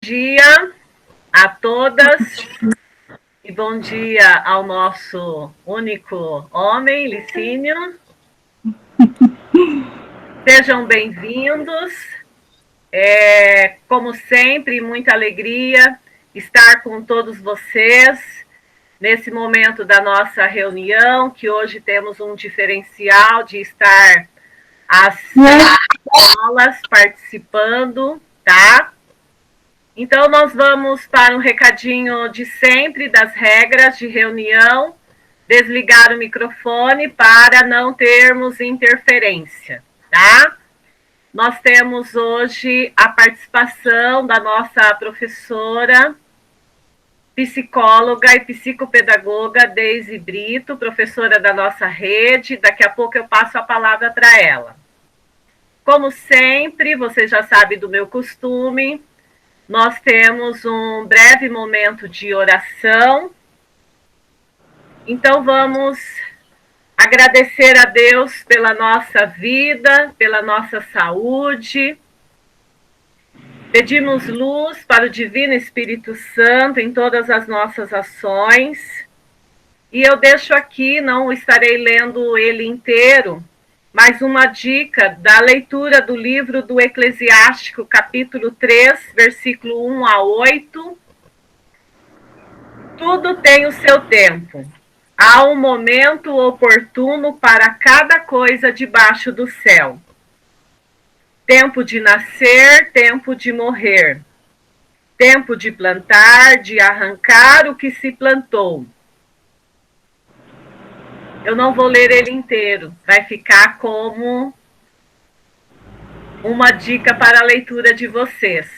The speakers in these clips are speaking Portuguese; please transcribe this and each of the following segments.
dia a todas e bom dia ao nosso único homem, Licínio. Sejam bem-vindos. Como sempre, muita alegria estar com todos vocês nesse momento da nossa reunião, que hoje temos um diferencial de estar as escolas participando, tá? Então, nós vamos para um recadinho de sempre das regras de reunião, desligar o microfone para não termos interferência, tá? Nós temos hoje a participação da nossa professora, psicóloga e psicopedagoga Deise Brito, professora da nossa rede. Daqui a pouco eu passo a palavra para ela. Como sempre, você já sabe do meu costume, nós temos um breve momento de oração. Então vamos agradecer a Deus pela nossa vida, pela nossa saúde. Pedimos luz para o Divino Espírito Santo em todas as nossas ações. E eu deixo aqui, não estarei lendo ele inteiro, mas uma dica da leitura do livro do Eclesiástico, capítulo 3, versículo 1 a 8. Tudo tem o seu tempo. Há um momento oportuno para cada coisa debaixo do céu. Tempo de nascer, tempo de morrer. Tempo de plantar, de arrancar o que se plantou. Eu não vou ler ele inteiro, vai ficar como uma dica para a leitura de vocês,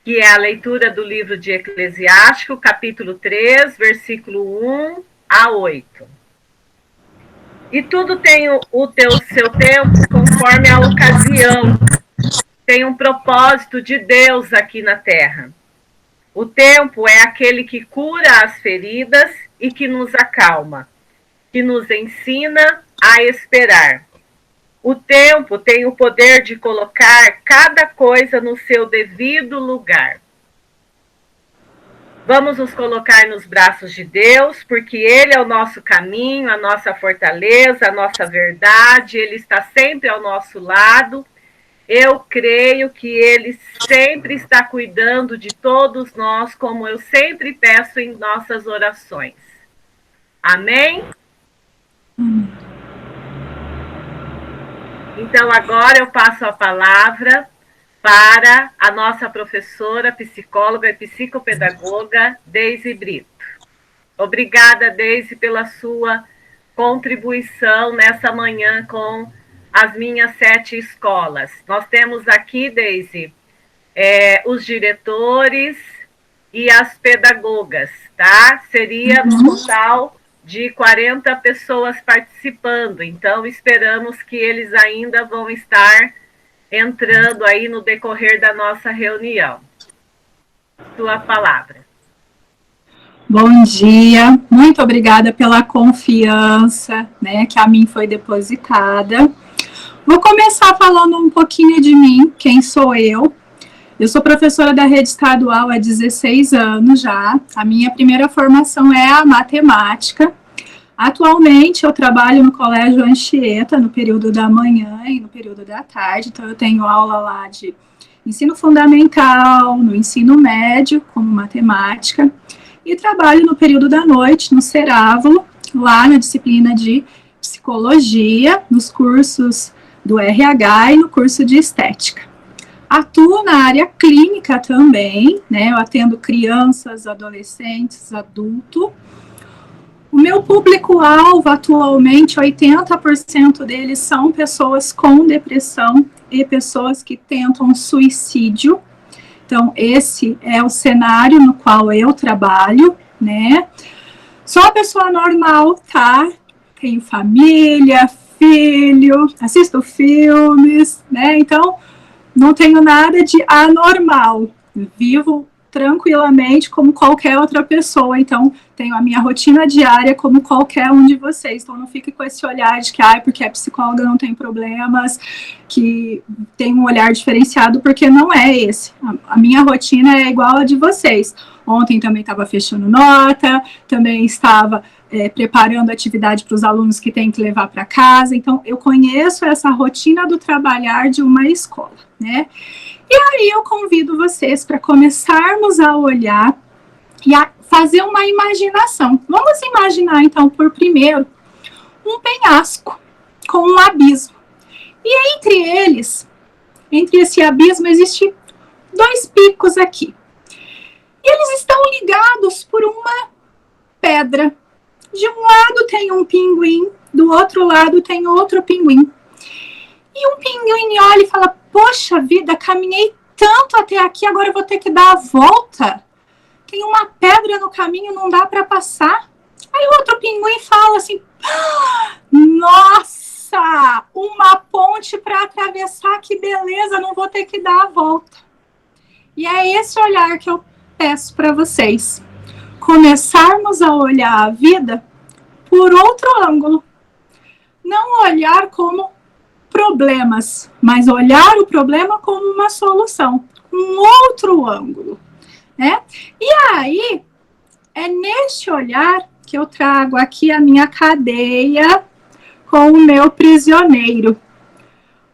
que é a leitura do livro de Eclesiástico, capítulo 3, versículo 1 a 8. E tudo tem seu tempo conforme a ocasião. Tem um propósito de Deus aqui na Terra. O tempo é aquele que cura as feridas e que nos acalma, que nos ensina a esperar. O tempo tem o poder de colocar cada coisa no seu devido lugar. Vamos nos colocar nos braços de Deus, porque Ele é o nosso caminho, a nossa fortaleza, a nossa verdade. Ele está sempre ao nosso lado. Eu creio que Ele sempre está cuidando de todos nós, como eu sempre peço em nossas orações. Amém? Então, agora eu passo a palavra para a nossa professora, psicóloga e psicopedagoga, Deise Brito. Obrigada, Deise, pela sua contribuição nessa manhã com as minhas 7 escolas. Nós temos aqui, Deise, os diretores e as pedagogas, tá? Seria no total de 40 pessoas participando, então esperamos que eles ainda vão estar entrando aí no decorrer da nossa reunião. Sua palavra. Bom dia, muito obrigada pela confiança, né, que a mim foi depositada. Vou começar falando um pouquinho de mim, quem sou eu. Eu sou professora da rede estadual há 16 anos já. A minha primeira formação é a matemática. Atualmente, eu trabalho no Colégio Anchieta, no período da manhã e no período da tarde. Então, eu tenho aula lá de ensino fundamental, no ensino médio, como matemática. E trabalho no período da noite, no Cerávulo, lá na disciplina de psicologia, nos cursos do RH e no curso de estética. Atuo na área clínica também, né? Eu atendo crianças, adolescentes, adultos. O meu público-alvo atualmente, 80% deles são pessoas com depressão e pessoas que tentam suicídio. Então, esse é o cenário no qual eu trabalho, né? Sou uma pessoa normal, tá? Tenho família, filho, assisto filmes, né? Então, não tenho nada de anormal, vivo tranquilamente como qualquer outra pessoa, então tenho a minha rotina diária como qualquer um de vocês, então não fique com esse olhar de que, porque é psicóloga não tem problemas, que tem um olhar diferenciado, porque não é esse. A minha rotina é igual a de vocês. Ontem também estava fechando nota, também estava preparando atividade para os alunos que têm que levar para casa, então eu conheço essa rotina do trabalhar de uma escola, né? E aí eu convido vocês para começarmos a olhar e a fazer uma imaginação. Vamos imaginar, então, por primeiro, um penhasco com um abismo. E entre eles, entre esse abismo, existem 2 picos aqui. E eles estão ligados por uma pedra. De um lado tem um pinguim, do outro lado tem outro pinguim. E um pinguim olha e fala, poxa vida, caminhei tanto até aqui, agora eu vou ter que dar a volta. Tem uma pedra no caminho, não dá para passar. Aí o outro pinguim fala assim, nossa, uma ponte para atravessar, que beleza, não vou ter que dar a volta. E é esse olhar que eu peço para vocês. Começarmos a olhar a vida por outro ângulo. Não olhar como problemas, mas olhar o problema como uma solução, um outro ângulo, né? E aí, é neste olhar que eu trago aqui a minha cadeia com o meu prisioneiro.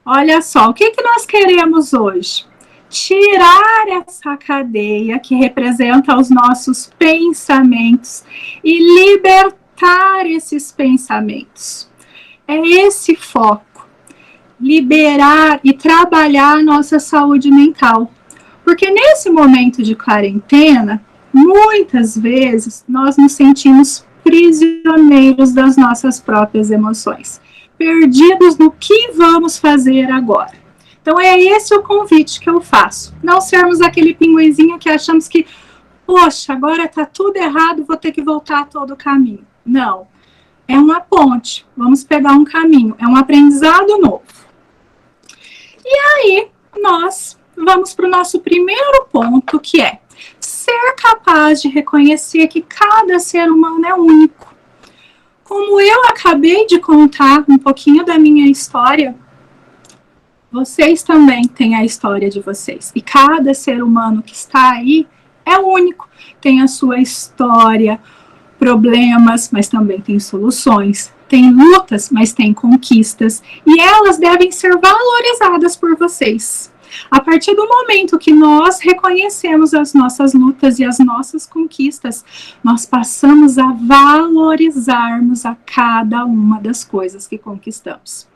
Olha só, o que nós queremos hoje? Tirar essa cadeia que representa os nossos pensamentos e libertar esses pensamentos. É esse foco. Liberar e trabalhar a nossa saúde mental. Porque nesse momento de quarentena, muitas vezes nós nos sentimos prisioneiros das nossas próprias emoções, perdidos no que vamos fazer agora. Então é esse o convite que eu faço. Não sermos aquele pinguinzinho que achamos que, poxa, agora está tudo errado, vou ter que voltar todo o caminho. Não, é uma ponte, vamos pegar um caminho, é um aprendizado novo. E aí, nós vamos para o nosso primeiro ponto, que é ser capaz de reconhecer que cada ser humano é único. Como eu acabei de contar um pouquinho da minha história, vocês também têm a história de vocês. E cada ser humano que está aí é único. Tem a sua história, problemas, mas também tem soluções. Tem lutas, mas tem conquistas. E elas devem ser valorizadas por vocês. A partir do momento que nós reconhecemos as nossas lutas e as nossas conquistas, nós passamos a valorizarmos a cada uma das coisas que conquistamos.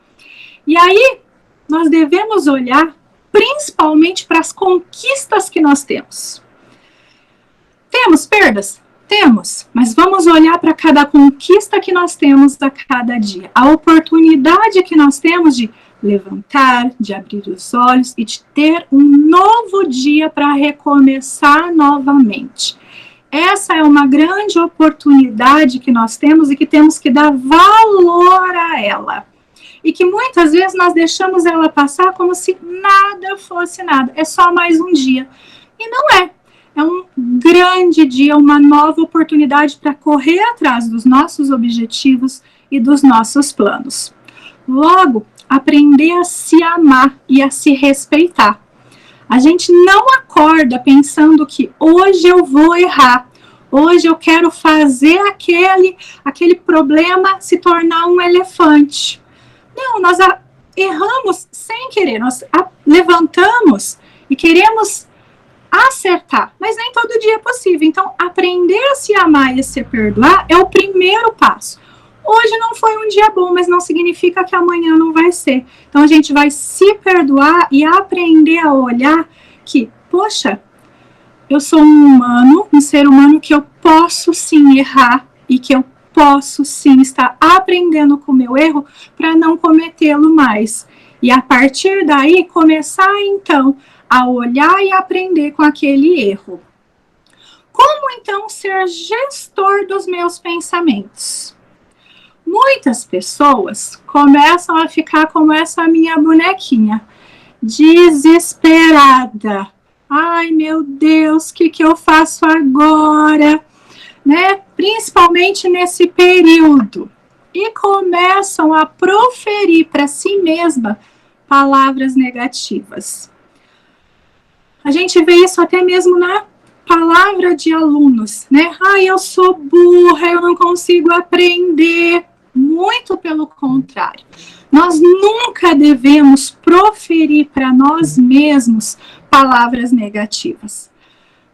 E aí, nós devemos olhar principalmente para as conquistas que nós temos. Temos perdas? Temos, mas vamos olhar para cada conquista que nós temos a cada dia. A oportunidade que nós temos de levantar, de abrir os olhos e de ter um novo dia para recomeçar novamente. Essa é uma grande oportunidade que nós temos e que temos que dar valor a ela. E que muitas vezes nós deixamos ela passar como se nada fosse nada. É só mais um dia. E não é. É um grande dia, uma nova oportunidade para correr atrás dos nossos objetivos e dos nossos planos. Logo, aprender a se amar e a se respeitar. A gente não acorda pensando que hoje eu vou errar, hoje eu quero fazer aquele problema se tornar um elefante. Não, nós erramos sem querer, nós levantamos e queremos acertar, mas nem todo dia é possível. Então, aprender a se amar e a se perdoar é o primeiro passo. Hoje não foi um dia bom, mas não significa que amanhã não vai ser. Então, a gente vai se perdoar e aprender a olhar que, poxa, eu sou um humano, um ser humano que eu posso sim errar e que eu posso sim estar aprendendo com o meu erro para não cometê-lo mais. E a partir daí, começar então a olhar e aprender com aquele erro. Como então ser gestor dos meus pensamentos? Muitas pessoas começam a ficar como essa minha bonequinha, desesperada. Ai, meu Deus, o que eu faço agora? né, principalmente nesse período, e começam a proferir para si mesma palavras negativas. A gente vê isso até mesmo na palavra de alunos, né? Eu sou burra, eu não consigo aprender. Muito pelo contrário. Nós nunca devemos proferir para nós mesmos palavras negativas.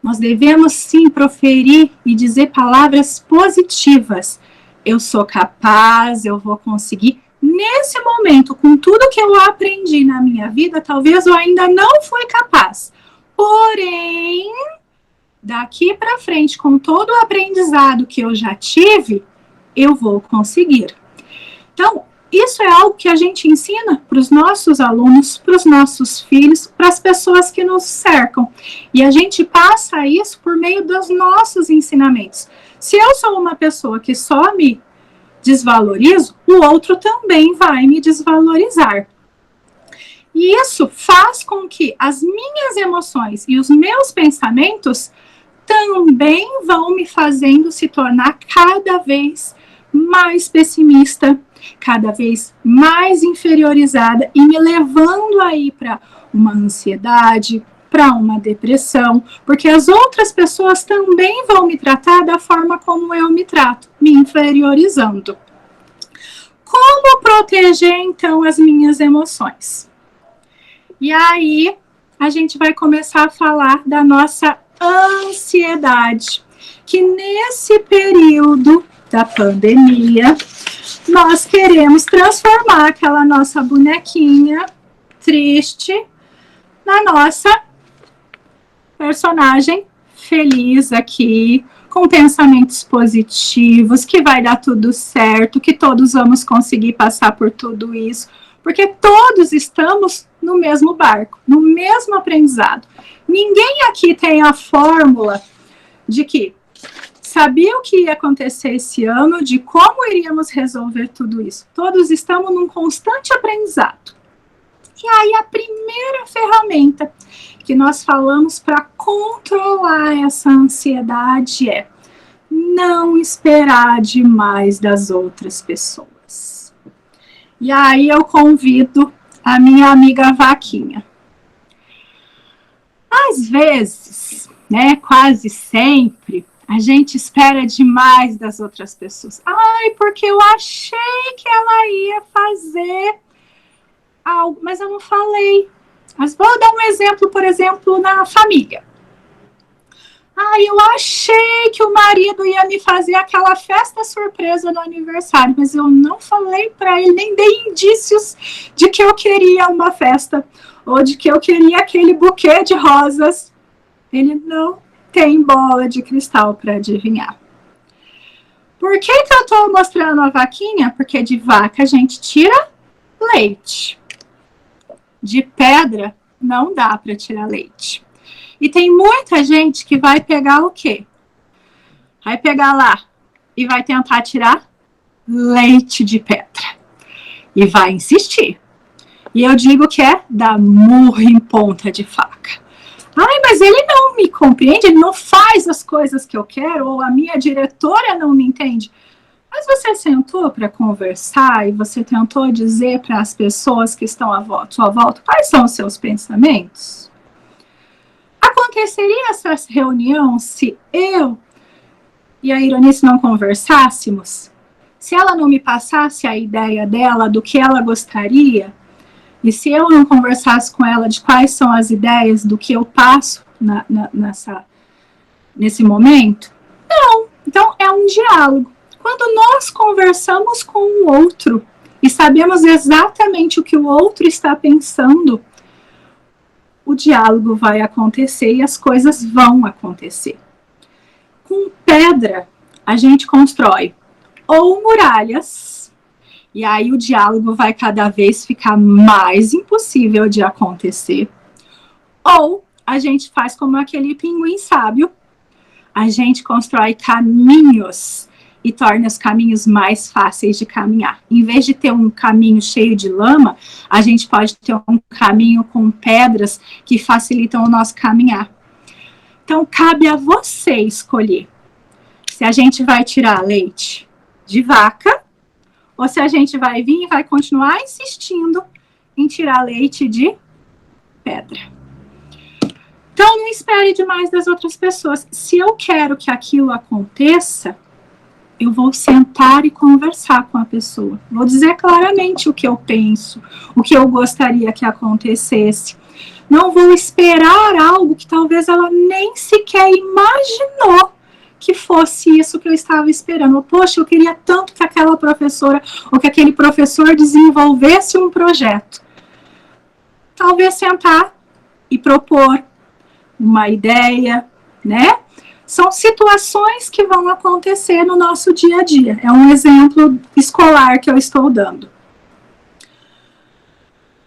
Nós devemos sim proferir e dizer palavras positivas. Eu sou capaz, eu vou conseguir. Nesse momento, com tudo que eu aprendi na minha vida, talvez eu ainda não fui capaz. Porém, daqui para frente, com todo o aprendizado que eu já tive, eu vou conseguir. Então, isso é algo que a gente ensina para os nossos alunos, para os nossos filhos, para as pessoas que nos cercam. E a gente passa isso por meio dos nossos ensinamentos. Se eu sou uma pessoa que só me desvalorizo, o outro também vai me desvalorizar. E isso faz com que as minhas emoções e os meus pensamentos também vão me fazendo se tornar cada vez mais pessimista, cada vez mais inferiorizada e me levando aí para uma ansiedade, para uma depressão, porque as outras pessoas também vão me tratar da forma como eu me trato, me inferiorizando. Como proteger, então, as minhas emoções? E aí, a gente vai começar a falar da nossa ansiedade, que nesse período da pandemia, nós queremos transformar aquela nossa bonequinha triste na nossa personagem feliz aqui, com pensamentos positivos, que vai dar tudo certo, que todos vamos conseguir passar por tudo isso, porque todos estamos no mesmo barco, no mesmo aprendizado. Ninguém aqui tem a fórmula de que sabia o que ia acontecer esse ano, de como iríamos resolver tudo isso. Todos estamos num constante aprendizado. E aí a primeira ferramenta que nós falamos para controlar essa ansiedade é não esperar demais das outras pessoas. E aí eu convido a minha amiga Vaquinha. Às vezes, né, quase sempre, a gente espera demais das outras pessoas. Porque eu achei que ela ia fazer algo, mas eu não falei. Mas vou dar um exemplo, por exemplo, na família. Eu achei que o marido ia me fazer aquela festa surpresa no aniversário, mas eu não falei para ele, nem dei indícios de que eu queria uma festa, ou de que eu queria aquele buquê de rosas. Ele não tem bola de cristal para adivinhar. Por que eu estou mostrando a vaquinha? Porque de vaca a gente tira leite. De pedra não dá para tirar leite. E tem muita gente que vai pegar o quê? Vai pegar lá e vai tentar tirar leite de pedra. E vai insistir. E eu digo que é dar murro em ponta de faca. Mas ele não me compreende, ele não faz as coisas que eu quero, ou a minha diretora não me entende. Mas você sentou para conversar e você tentou dizer para as pessoas que estão à sua volta quais são os seus pensamentos? Aconteceria essa reunião se eu e a Ironice não conversássemos? Se ela não me passasse a ideia dela do que ela gostaria? E se eu não conversasse com ela de quais são as ideias do que eu passo nesse momento? Não. Então, é um diálogo. Quando nós conversamos com o outro e sabemos exatamente o que o outro está pensando, o diálogo vai acontecer e as coisas vão acontecer. Com pedra, a gente constrói ou muralhas, e aí o diálogo vai cada vez ficar mais impossível de acontecer, ou a gente faz como aquele pinguim sábio, a gente constrói caminhos e torna os caminhos mais fáceis de caminhar. Em vez de ter um caminho cheio de lama, a gente pode ter um caminho com pedras que facilitam o nosso caminhar. Então, cabe a você escolher se a gente vai tirar leite de vaca ou se a gente vai vir e vai continuar insistindo em tirar leite de pedra. Então, não espere demais das outras pessoas. Se eu quero que aquilo aconteça, eu vou sentar e conversar com a pessoa. Vou dizer claramente o que eu penso, o que eu gostaria que acontecesse. Não vou esperar algo que talvez ela nem sequer imaginou que fosse isso que eu estava esperando. Poxa, eu queria tanto que aquela professora ou que aquele professor desenvolvesse um projeto. Talvez sentar e propor uma ideia, né? São situações que vão acontecer no nosso dia a dia. É um exemplo escolar que eu estou dando.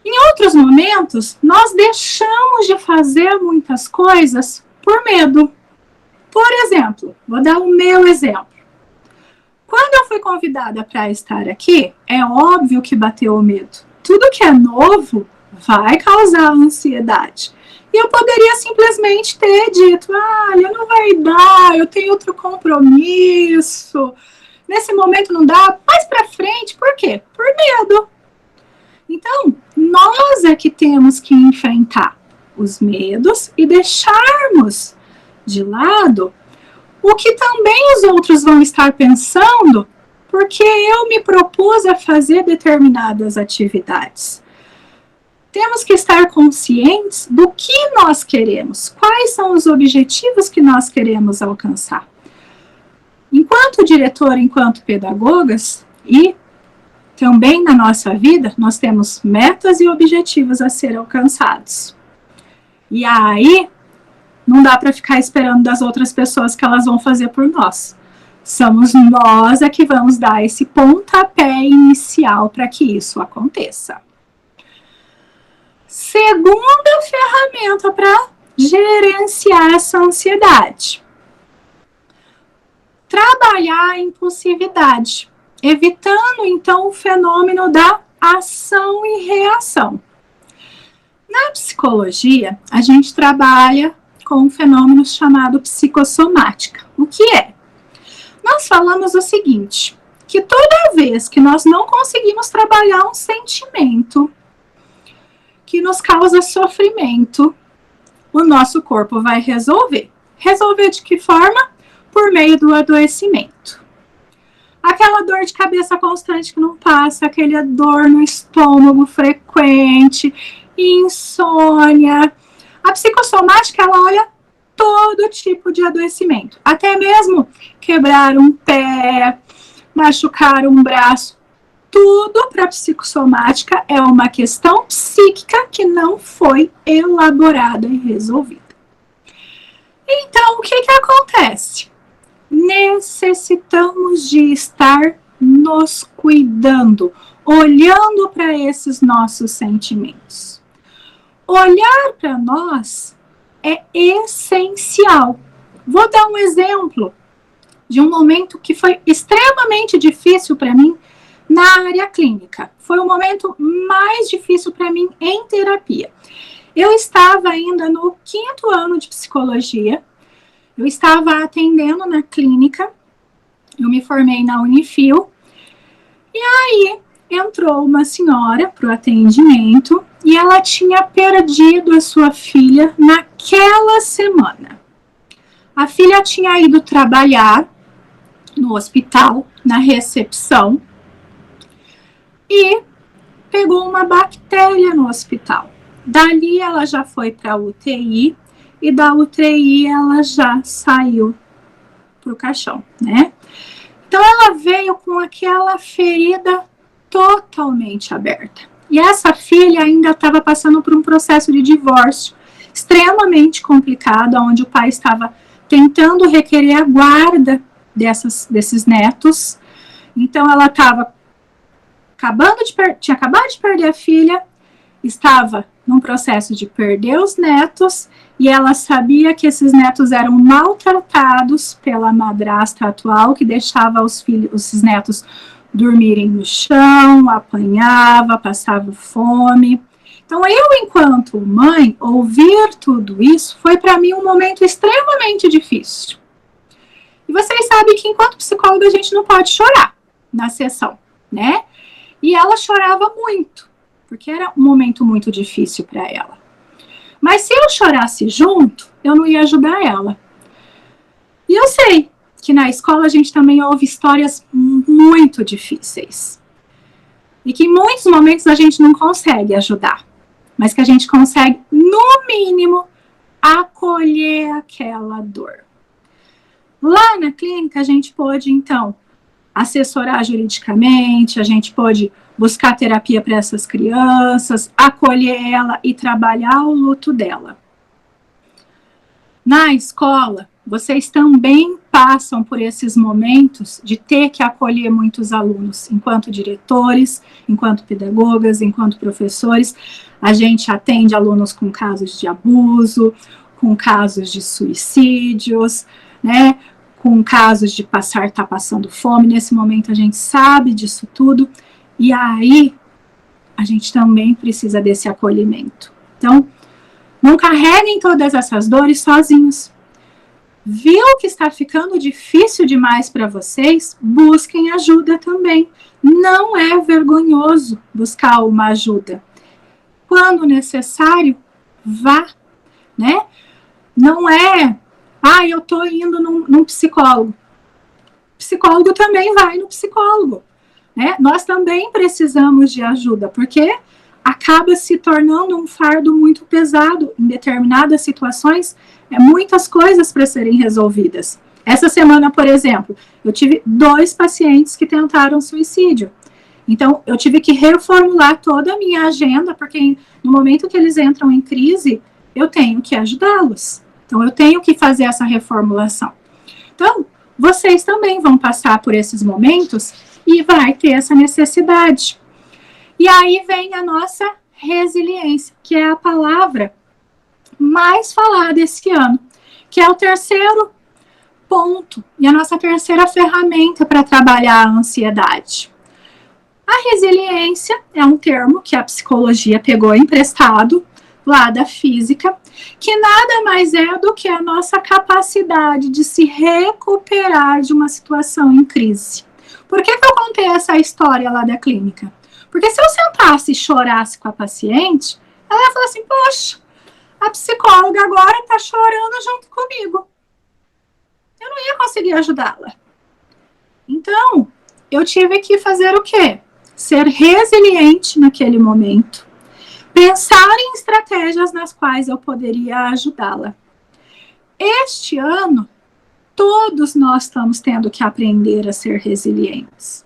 Em outros momentos, nós deixamos de fazer muitas coisas por medo. Por exemplo, vou dar o meu exemplo. Quando eu fui convidada para estar aqui, é óbvio que bateu o medo. Tudo que é novo vai causar ansiedade. E eu poderia simplesmente ter dito, não vai dar, eu tenho outro compromisso. Nesse momento não dá, mais para frente. Por quê? Por medo. Então, nós é que temos que enfrentar os medos e deixarmos de lado o que também os outros vão estar pensando, porque eu me propus a fazer determinadas atividades. Temos que estar conscientes do que nós queremos, quais são os objetivos que nós queremos alcançar. Enquanto diretor, enquanto pedagogas, e também na nossa vida, nós temos metas e objetivos a ser alcançados. E aí, não dá para ficar esperando das outras pessoas que elas vão fazer por nós. Somos nós que vamos dar esse pontapé inicial para que isso aconteça. Segunda ferramenta para gerenciar essa ansiedade. Trabalhar a impulsividade, evitando então o fenômeno da ação e reação. Na psicologia, a gente trabalha com um fenômeno chamado psicossomática. O que é? Nós falamos o seguinte, que toda vez que nós não conseguimos trabalhar um sentimento que nos causa sofrimento, o nosso corpo vai resolver. Resolver de que forma? Por meio do adoecimento. Aquela dor de cabeça constante que não passa, aquela dor no estômago frequente, insônia. A psicossomática, ela olha todo tipo de adoecimento. Até mesmo quebrar um pé, machucar um braço. Tudo para a psicossomática é uma questão psíquica que não foi elaborada e resolvida. Então, o que acontece? Necessitamos de estar nos cuidando, olhando para esses nossos sentimentos. Olhar para nós é essencial. Vou dar um exemplo de um momento que foi extremamente difícil para mim na área clínica. Foi o momento mais difícil para mim em terapia. Eu estava ainda no 5º ano de psicologia, eu estava atendendo na clínica, eu me formei na Unifil, e aí entrou uma senhora para o atendimento e ela tinha perdido a sua filha naquela semana. A filha tinha ido trabalhar no hospital, na recepção, e pegou uma bactéria no hospital. Dali ela já foi para a UTI e da UTI ela já saiu para o caixão, né? Então ela veio com aquela ferida totalmente aberta. E essa filha ainda estava passando por um processo de divórcio extremamente complicado, onde o pai estava tentando requerer a guarda desses netos. Então ela estava tinha acabado de perder a filha, estava num processo de perder os netos, e ela sabia que esses netos eram maltratados pela madrasta atual, que deixava os netos dormirem no chão, apanhava, passava fome. Então, eu, enquanto mãe, ouvir tudo isso foi para mim um momento extremamente difícil. E vocês sabem que enquanto psicóloga a gente não pode chorar na sessão, né? E ela chorava muito, porque era um momento muito difícil para ela. Mas se eu chorasse junto, eu não ia ajudar ela. E eu sei que na escola a gente também ouve histórias muito difíceis. E que em muitos momentos a gente não consegue ajudar. Mas que a gente consegue, no mínimo, acolher aquela dor. Lá na clínica a gente pôde, então, assessorar juridicamente, a gente pôde buscar terapia para essas crianças, acolher ela e trabalhar o luto dela. Na escola, vocês também passam por esses momentos de ter que acolher muitos alunos, enquanto diretores, enquanto pedagogas, enquanto professores. A gente atende alunos com casos de abuso, com casos de suicídios, né, com casos de estar passando fome. Nesse momento a gente sabe disso tudo, e aí a gente também precisa desse acolhimento. Então, não carreguem todas essas dores sozinhos. Viu que está ficando difícil demais para vocês? Busquem ajuda também. Não é vergonhoso buscar uma ajuda. Quando necessário, vá, né? Não é, eu estou indo num psicólogo. O psicólogo também vai no psicólogo, né? Nós também precisamos de ajuda, porque acaba se tornando um fardo muito pesado em determinadas situações, muitas coisas para serem resolvidas. Essa semana, por exemplo, eu tive 2 pacientes que tentaram suicídio. Então, eu tive que reformular toda a minha agenda, porque no momento que eles entram em crise, eu tenho que ajudá-los. Então, eu tenho que fazer essa reformulação. Então, vocês também vão passar por esses momentos e vai ter essa necessidade. E aí vem a nossa resiliência, que é a palavra mais falada esse ano, que é o terceiro ponto e a nossa terceira ferramenta para trabalhar a ansiedade. A resiliência é um termo que a psicologia pegou emprestado lá da física, que nada mais é do que a nossa capacidade de se recuperar de uma situação em crise. Por que eu contei essa história lá da clínica? Porque se eu sentasse e chorasse com a paciente, ela ia falar assim, poxa, a psicóloga agora está chorando junto comigo. Eu não ia conseguir ajudá-la. Então, eu tive que fazer o quê? Ser resiliente naquele momento. Pensar em estratégias nas quais eu poderia ajudá-la. Este ano, todos nós estamos tendo que aprender a ser resilientes.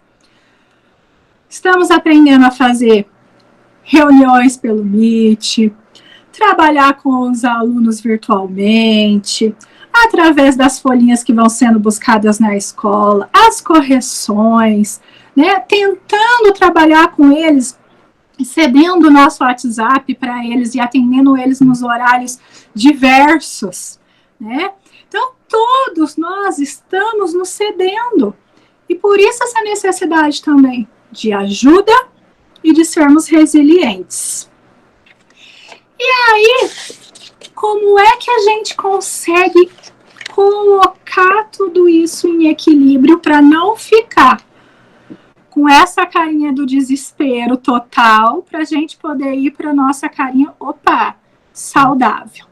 Estamos aprendendo a fazer reuniões pelo Meet, trabalhar com os alunos virtualmente, através das folhinhas que vão sendo buscadas na escola, as correções, né, tentando trabalhar com eles, cedendo o nosso WhatsApp para eles e atendendo eles nos horários diversos, né? Então, todos nós estamos nos cedendo. E por isso essa necessidade também de ajuda e de sermos resilientes. E aí, como é que a gente consegue colocar tudo isso em equilíbrio para não ficar com essa carinha do desespero total, para a gente poder ir para a nossa carinha, saudável?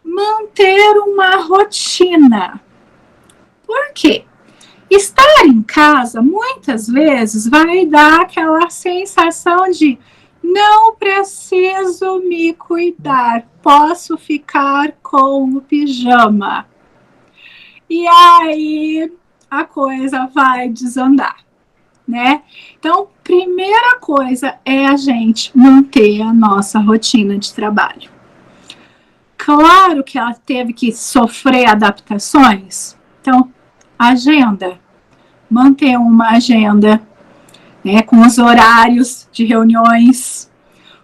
Manter uma rotina. Por quê? Estar em casa, muitas vezes, vai dar aquela sensação de não preciso me cuidar, posso ficar com o pijama. E aí a coisa vai desandar, né? Então, primeira coisa é a gente manter a nossa rotina de trabalho. Claro que ela teve que sofrer adaptações. Então, agenda. Manter uma agenda, né, com os horários de reuniões,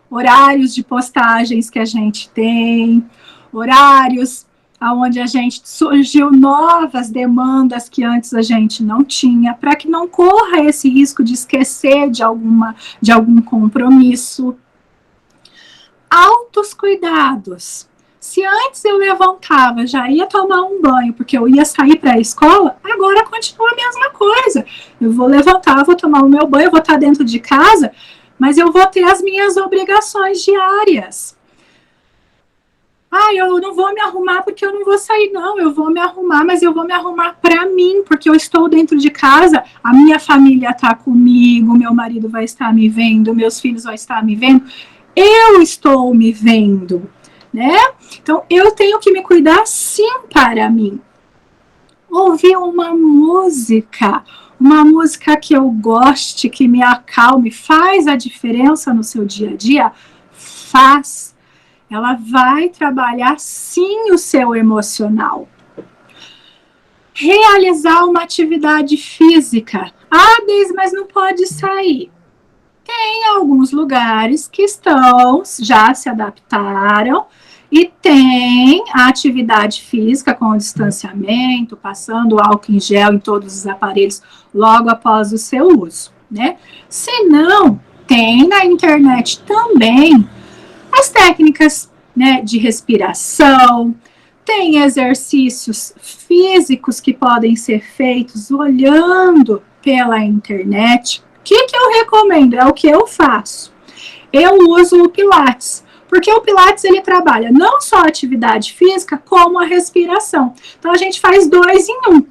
horários de postagens que a gente tem, horários onde a gente surgiu novas demandas que antes a gente não tinha, para que não corra esse risco de esquecer de algum compromisso. Altos cuidados. Se antes eu levantava, já ia tomar um banho, porque eu ia sair para a escola, agora continua a mesma coisa. Eu vou levantar, vou tomar o meu banho, eu vou estar dentro de casa, mas eu vou ter as minhas obrigações diárias. Eu não vou me arrumar porque eu não vou sair, não. Eu vou me arrumar, mas eu vou me arrumar para mim, porque eu estou dentro de casa, a minha família está comigo, meu marido vai estar me vendo, meus filhos vão estar me vendo. Eu estou me vendo, né? Então, eu tenho que me cuidar sim para mim. Ouvir uma música que eu goste, que me acalme, faz a diferença no seu dia a dia? Faz. Ela vai trabalhar sim o seu emocional. Realizar uma atividade física. Deise, mas não pode sair. Tem alguns lugares que já se adaptaram e tem a atividade física com o distanciamento, passando álcool em gel em todos os aparelhos logo após o seu uso, né? Se não, tem na internet também as técnicas, né, de respiração, tem exercícios físicos que podem ser feitos olhando pela internet. O que eu recomendo? É o que eu faço. Eu uso o Pilates, porque o Pilates ele trabalha não só a atividade física, como a respiração. Então a gente faz 2 em 1.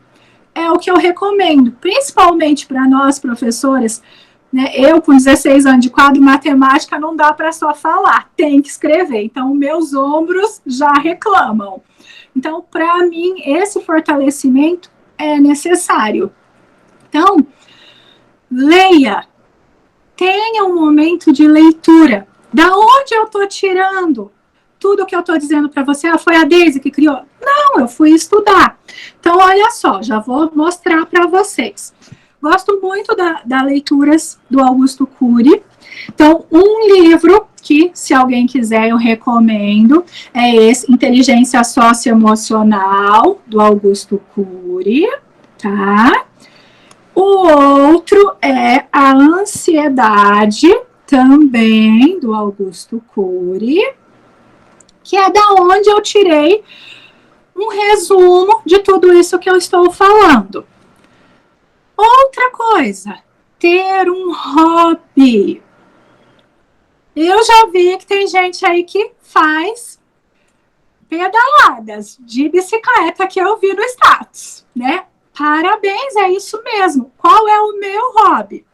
É o que eu recomendo, principalmente para nós professoras, né? Eu com 16 anos de quadro matemática não dá para só falar, tem que escrever. Então meus ombros já reclamam. Então para mim esse fortalecimento é necessário. Então leia, tenha um momento de leitura. Da onde eu estou tirando tudo que eu estou dizendo para você? Foi a Deise que criou? Não, eu fui estudar. Então, olha só, já vou mostrar para vocês. Gosto muito da leituras do Augusto Cury. Então, um livro que, se alguém quiser, eu recomendo, é esse, Inteligência Socioemocional, do Augusto Cury, tá? O outro é A Ansiedade, também do Augusto Cury, que é da onde eu tirei um resumo de tudo isso que eu estou falando. Outra coisa, ter um hobby. Eu já vi que tem gente aí que faz pedaladas de bicicleta que eu vi no status, né? Parabéns, é isso mesmo. Qual é o meu hobby?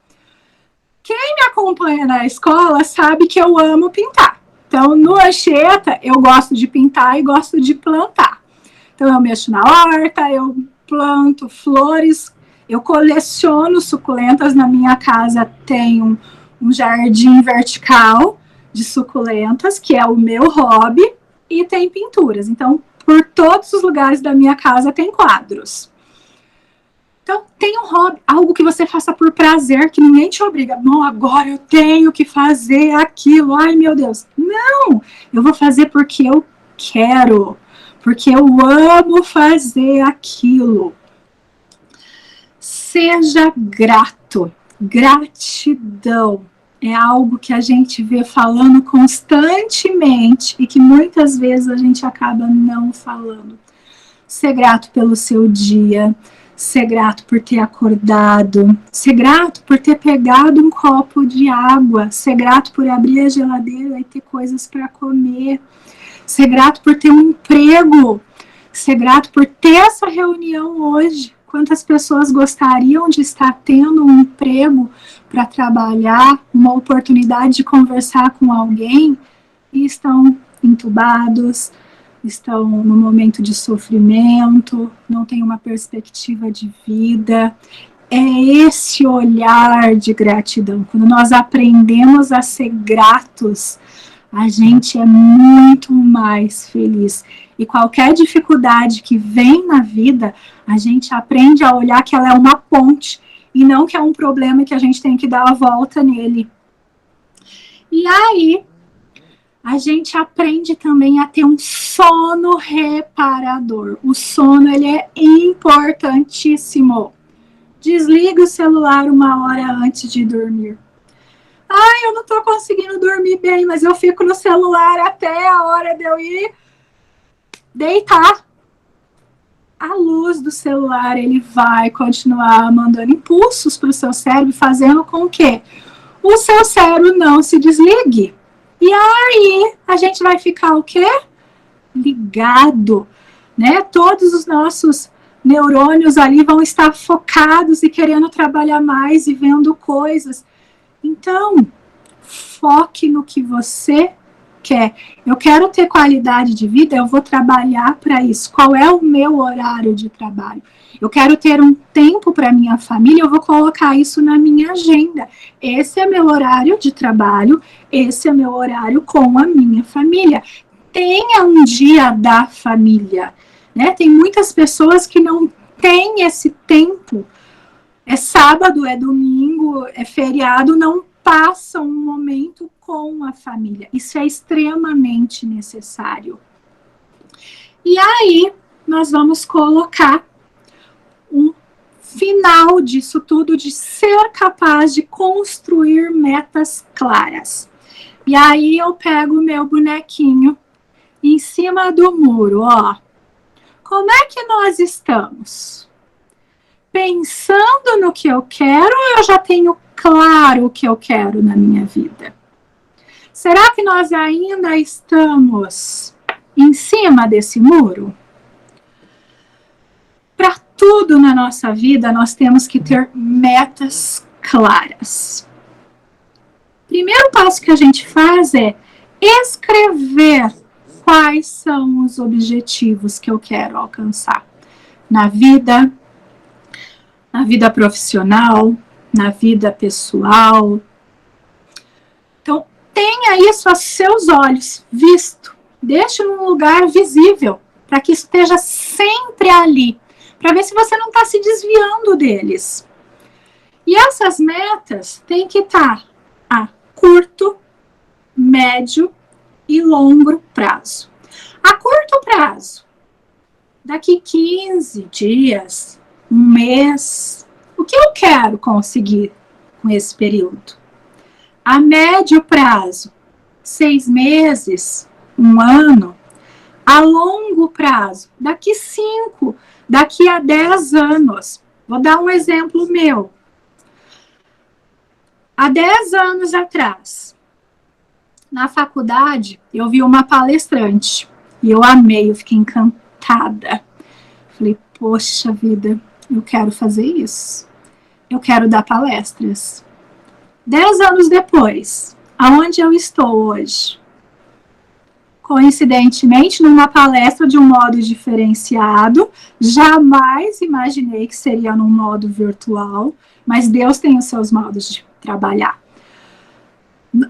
Quem me acompanha na escola sabe que eu amo pintar. Então, no Anchieta, eu gosto de pintar e gosto de plantar. Então, eu mexo na horta, eu planto flores, eu coleciono suculentas. Na minha casa tem um jardim vertical de suculentas, que é o meu hobby, e tem pinturas. Então, por todos os lugares da minha casa tem quadros. Então, tem um hobby, algo que você faça por prazer, que ninguém te obriga. Não, agora eu tenho que fazer aquilo. Ai, meu Deus. Não, eu vou fazer porque eu quero. Porque eu amo fazer aquilo. Seja grato. Gratidão é algo que a gente vê falando constantemente e que muitas vezes a gente acaba não falando. Ser grato pelo seu dia. Ser grato por ter acordado, ser grato por ter pegado um copo de água, ser grato por abrir a geladeira e ter coisas para comer, ser grato por ter um emprego, ser grato por ter essa reunião hoje. Quantas pessoas gostariam de estar tendo um emprego para trabalhar, uma oportunidade de conversar com alguém e estão entubados, estão no momento de sofrimento, não tem uma perspectiva de vida. É esse olhar de gratidão. Quando nós aprendemos a ser gratos, a gente é muito mais feliz. E qualquer dificuldade que vem na vida, a gente aprende a olhar que ela é uma ponte e não que é um problema que a gente tem que dar a volta nele. E aí, a gente aprende também a ter um sono reparador. O sono, ele é importantíssimo. Desliga o celular 1 hora antes de dormir. Eu não estou conseguindo dormir bem, mas eu fico no celular até a hora de eu ir deitar, a luz do celular, ele vai continuar mandando impulsos para o seu cérebro, fazendo com que o seu cérebro não se desligue. E aí, a gente vai ficar o quê? Ligado, né? Todos os nossos neurônios ali vão estar focados e querendo trabalhar mais e vendo coisas. Então, foque no que você quer. Eu quero ter qualidade de vida, eu vou trabalhar para isso. Qual é o meu horário de trabalho? Eu quero ter um tempo para minha família, eu vou colocar isso na minha agenda. Esse é meu horário de trabalho, esse é meu horário com a minha família. Tenha um dia da família, né? Tem muitas pessoas que não têm esse tempo. É sábado, é domingo, é feriado, não passam um momento com a família. Isso é extremamente necessário. E aí, nós vamos colocar um final disso tudo, de ser capaz de construir metas claras. E aí, eu pego o meu bonequinho em cima do muro, ó. Como é que nós estamos? Pensando no que eu quero, ou eu já tenho claro o que eu quero na minha vida? Será que nós ainda estamos em cima desse muro? Para tudo na nossa vida, nós temos que ter metas claras. Primeiro passo que a gente faz é escrever quais são os objetivos que eu quero alcançar na vida profissional, na vida pessoal. Então, tenha isso aos seus olhos, visto. Deixe num lugar visível, para que esteja sempre ali, para ver se você não está se desviando deles. E essas metas têm que estar a curto, médio e longo prazo. A curto prazo, daqui 15 dias, um mês, o que eu quero conseguir com esse período? A médio prazo, 6 meses, um ano. A longo prazo, daqui 5, daqui a 10 anos. Vou dar um exemplo meu. Há 10 anos atrás, na faculdade, eu vi uma palestrante e eu amei, eu fiquei encantada. Falei, poxa vida, eu quero fazer isso. Eu quero dar palestras. 10 anos depois, aonde eu estou hoje? Coincidentemente, numa palestra de um modo diferenciado, jamais imaginei que seria num modo virtual, mas Deus tem os seus modos de trabalhar.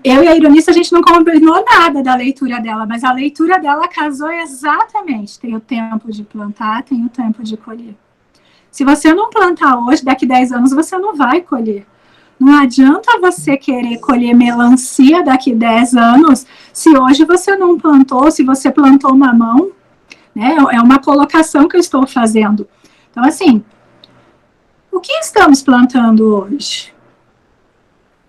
Eu e a Ironista, a gente não combinou nada da leitura dela, mas a leitura dela casou exatamente. Tem o tempo de plantar, tem o tempo de colher. Se você não plantar hoje, daqui 10 anos você não vai colher. Não adianta você querer colher melancia daqui 10 anos, se hoje você não plantou, se você plantou mamão, né? É uma colocação que eu estou fazendo. Então, assim, o que estamos plantando hoje?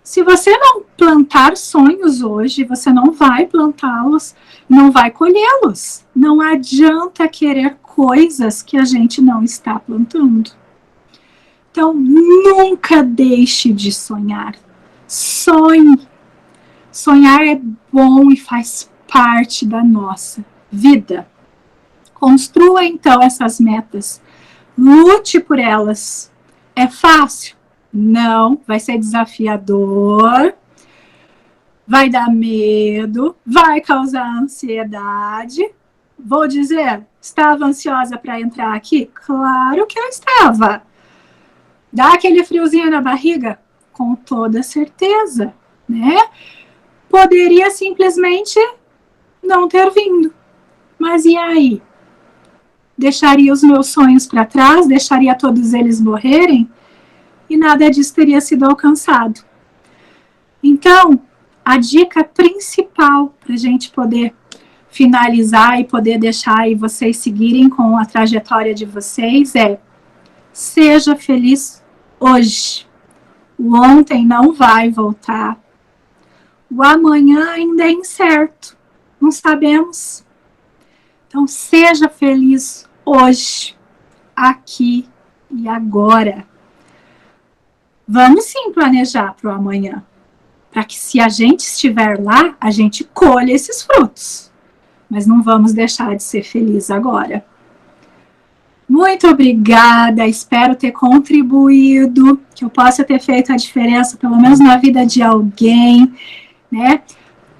Se você não plantar sonhos hoje, você não vai plantá-los, não vai colhê-los. Não adianta querer coisas que a gente não está plantando. Então, nunca deixe de sonhar. Sonhe. Sonhar é bom e faz parte da nossa vida. Construa, então, essas metas. Lute por elas. É fácil? Não. Vai ser desafiador. Vai dar medo. Vai causar ansiedade. Vou dizer, estava ansiosa para entrar aqui? Claro que eu estava. Dá aquele friozinho na barriga? Com toda certeza, né? Poderia simplesmente não ter vindo. Mas e aí? Deixaria os meus sonhos para trás? Deixaria todos eles morrerem? E nada disso teria sido alcançado. Então, a dica principal para a gente poder finalizar e poder deixar aí vocês seguirem com a trajetória de vocês é: seja feliz hoje. O ontem não vai voltar. O amanhã ainda é incerto. Não sabemos. Então, seja feliz hoje, aqui e agora. Vamos sim planejar para o amanhã, para que se a gente estiver lá, a gente colha esses frutos. Mas não vamos deixar de ser feliz agora. Muito obrigada, espero ter contribuído, que eu possa ter feito a diferença, pelo menos na vida de alguém, né?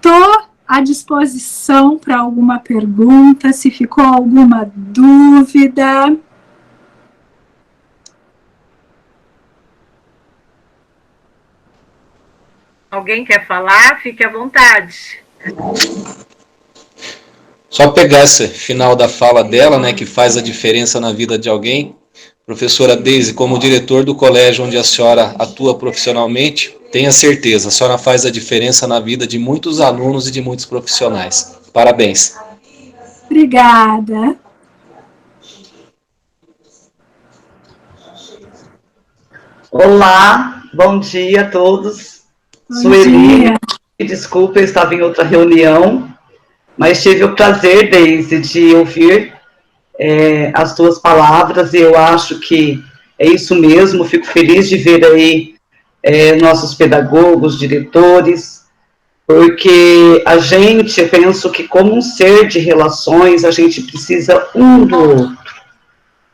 Tô à disposição para alguma pergunta, se ficou alguma dúvida. Alguém quer falar? Fique à vontade. Só pegar esse final da fala dela, né, que faz a diferença na vida de alguém. Professora Deise, como diretor do colégio onde a senhora atua profissionalmente, tenha certeza, a senhora faz a diferença na vida de muitos alunos e de muitos profissionais. Parabéns. Obrigada. Olá, bom dia a todos. Sueli, desculpa, eu estava em outra reunião, mas tive o prazer, Deise, de ouvir as tuas palavras, e eu acho que é isso mesmo. Fico feliz de ver aí nossos pedagogos, diretores, porque a gente, eu penso que como um ser de relações, a gente precisa um do outro.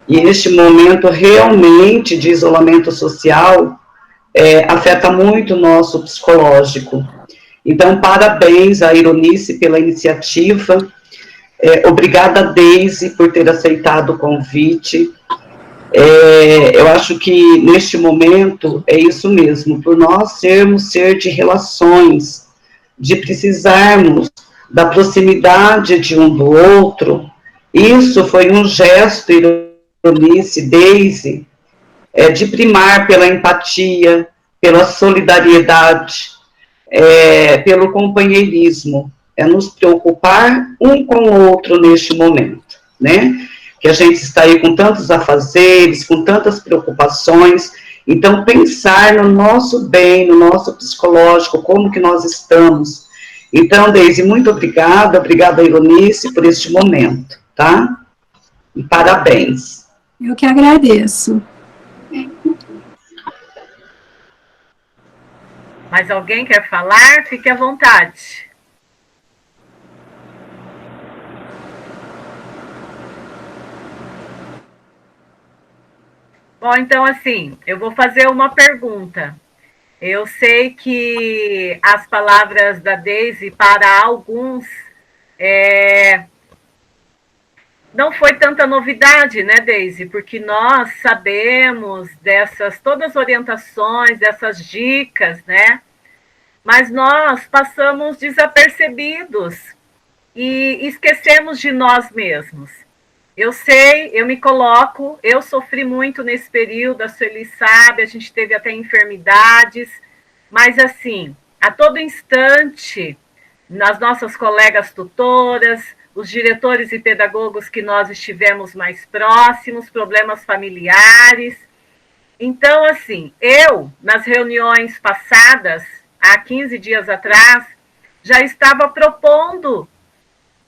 E neste momento realmente de isolamento social, afeta muito o nosso psicológico. Então, parabéns à Ironice pela iniciativa. Obrigada, Deise, por ter aceitado o convite. Eu acho que neste momento é isso mesmo, por nós sermos ser de relações, de precisarmos da proximidade de um do outro. Isso foi um gesto, Ironice, Deise, de primar pela empatia, pela solidariedade, pelo companheirismo, nos preocupar um com o outro neste momento, né? Que a gente está aí com tantos afazeres, com tantas preocupações, então pensar no nosso bem, no nosso psicológico, como que nós estamos. Então, Deise, muito obrigada, Ironice, por este momento, tá? E parabéns. Eu que agradeço. Mas alguém quer falar? Fique à vontade. Bom, então, assim, eu vou fazer uma pergunta. Eu sei que as palavras da Deise, para alguns, não foi tanta novidade, né, Deise? Porque nós sabemos dessas todas as orientações, dessas dicas, né? Mas nós passamos desapercebidos e esquecemos de nós mesmos. Eu sei, eu me coloco, eu sofri muito nesse período, a Sueli sabe, a gente teve até enfermidades, mas assim, a todo instante, nas nossas colegas tutoras, os diretores e pedagogos que nós estivemos mais próximos, problemas familiares. Então, assim, eu, nas reuniões passadas, há 15 dias atrás, já estava propondo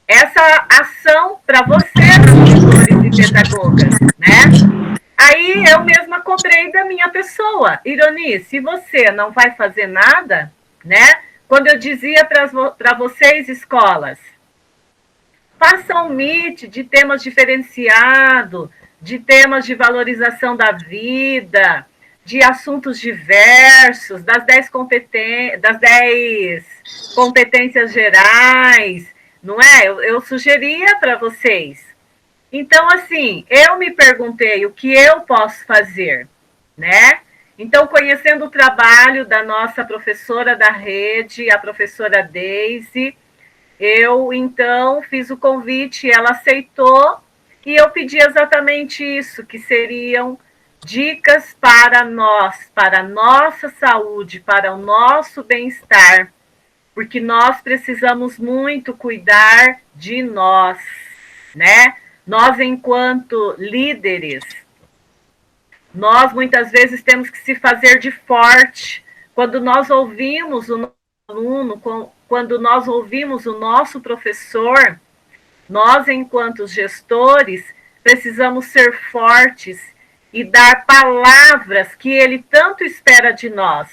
essa ação para vocês, tutores e pedagogas, né? Aí eu mesma cobrei da minha pessoa. Ironi, se você não vai fazer nada, né? Quando eu dizia para vocês, escolas, façam um meet de temas diferenciados, de temas de valorização da vida, de assuntos diversos, das 10 competências gerais, não é? Eu sugeria para vocês. Então, assim, eu me perguntei o que eu posso fazer, né? Então, conhecendo o trabalho da nossa professora da rede, a professora Deise, eu, então, fiz o convite, ela aceitou, e eu pedi exatamente isso, que seriam dicas para nós, para a nossa saúde, para o nosso bem-estar, porque nós precisamos muito cuidar de nós, né? Nós, enquanto líderes, nós muitas vezes temos que se fazer de forte. Quando nós ouvimos o nosso aluno, quando nós ouvimos o nosso professor, Nós, enquanto gestores, precisamos ser fortes e dar palavras que ele tanto espera de nós.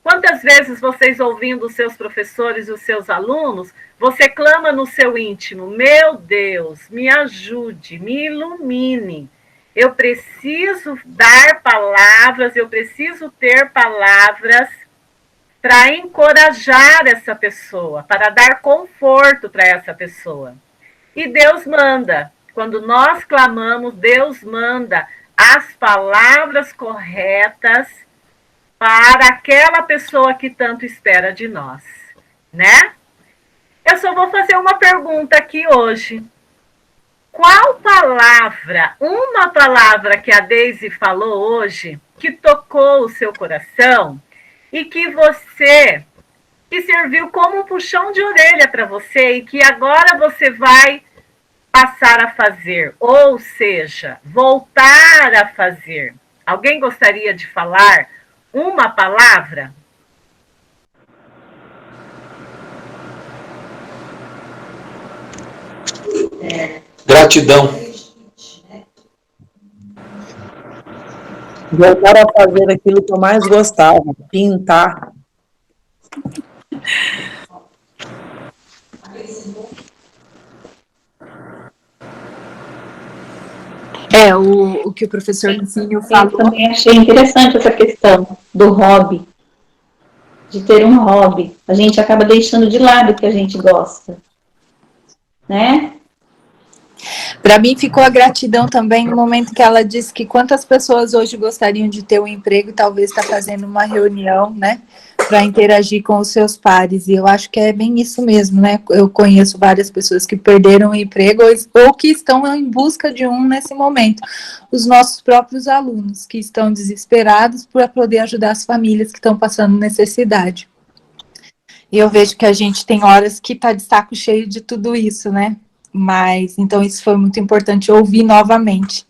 Quantas vezes vocês, ouvindo os seus professores e os seus alunos, você clama no seu íntimo: meu Deus, me ajude, me ilumine. Eu preciso dar palavras, eu preciso ter palavras para encorajar essa pessoa, para dar conforto para essa pessoa. E Deus manda. Quando nós clamamos, Deus manda as palavras corretas para aquela pessoa que tanto espera de nós, né? Eu só vou fazer uma pergunta aqui hoje. Qual palavra, uma palavra que a Deise falou hoje, que tocou o seu coração e que serviu como um puxão de orelha para você e que agora você vai passar a fazer, ou seja, voltar a fazer? Alguém gostaria de falar uma palavra? Gratidão. Voltar a fazer aquilo que eu mais gostava, pintar. O que o professor Licinho falou. Eu também achei interessante essa questão do hobby, de ter um hobby. A gente acaba deixando de lado o que a gente gosta, né? Para mim ficou a gratidão também no momento que ela disse que quantas pessoas hoje gostariam de ter um emprego e talvez está fazendo uma reunião, né, para interagir com os seus pares, e eu acho que é bem isso mesmo, né? Eu conheço várias pessoas que perderam o emprego ou que estão em busca de um nesse momento, os nossos próprios alunos que estão desesperados para poder ajudar as famílias que estão passando necessidade. E eu vejo que a gente tem horas que está de saco cheio de tudo isso, né? Mas, então, isso foi muito importante ouvir novamente.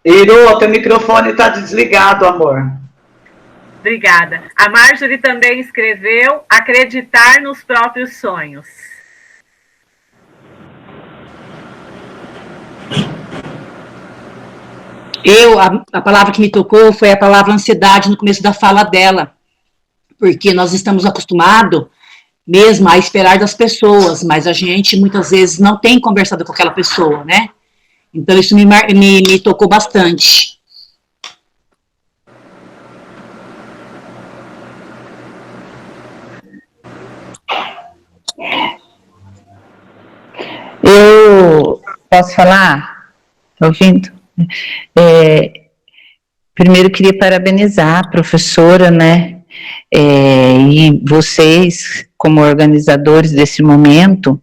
Iru, teu microfone está desligado, amor. Obrigada. A Marjorie também escreveu: acreditar nos próprios sonhos. A palavra que me tocou foi a palavra ansiedade no começo da fala dela, porque nós estamos acostumados mesmo a esperar das pessoas, mas a gente muitas vezes não tem conversado com aquela pessoa, né? Então isso me tocou bastante. Eu posso falar? Tá ouvindo? Primeiro queria parabenizar a professora, né, e vocês como organizadores desse momento.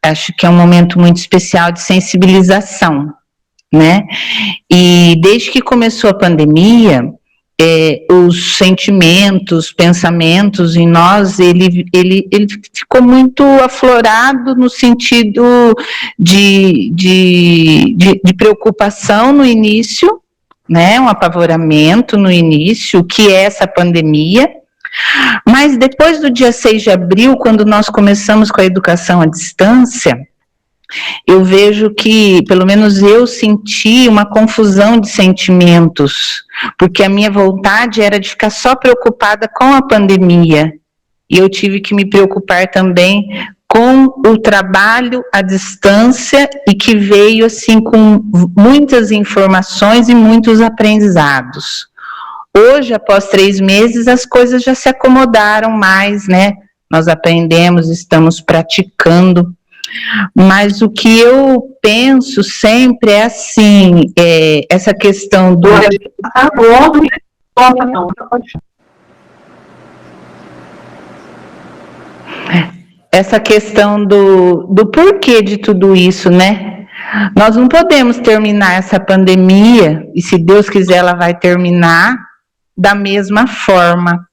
Acho que é um momento muito especial de sensibilização, né, e desde que começou a pandemia, os sentimentos, pensamentos em nós, ele ficou muito aflorado no sentido de preocupação no início, né, um apavoramento no início, o que é essa pandemia, mas depois do dia 6 de abril, quando nós começamos com a educação à distância, eu vejo que, pelo menos eu senti uma confusão de sentimentos, porque a minha vontade era de ficar só preocupada com a pandemia, e eu tive que me preocupar também com o trabalho à distância, e que veio assim com muitas informações e muitos aprendizados. Hoje, após 3 meses, as coisas já se acomodaram mais, né? Nós aprendemos, estamos praticando. Mas o que eu penso sempre é assim, essa questão do... Essa questão do porquê de tudo isso, né? Nós não podemos terminar essa pandemia, e se Deus quiser ela vai terminar da mesma forma.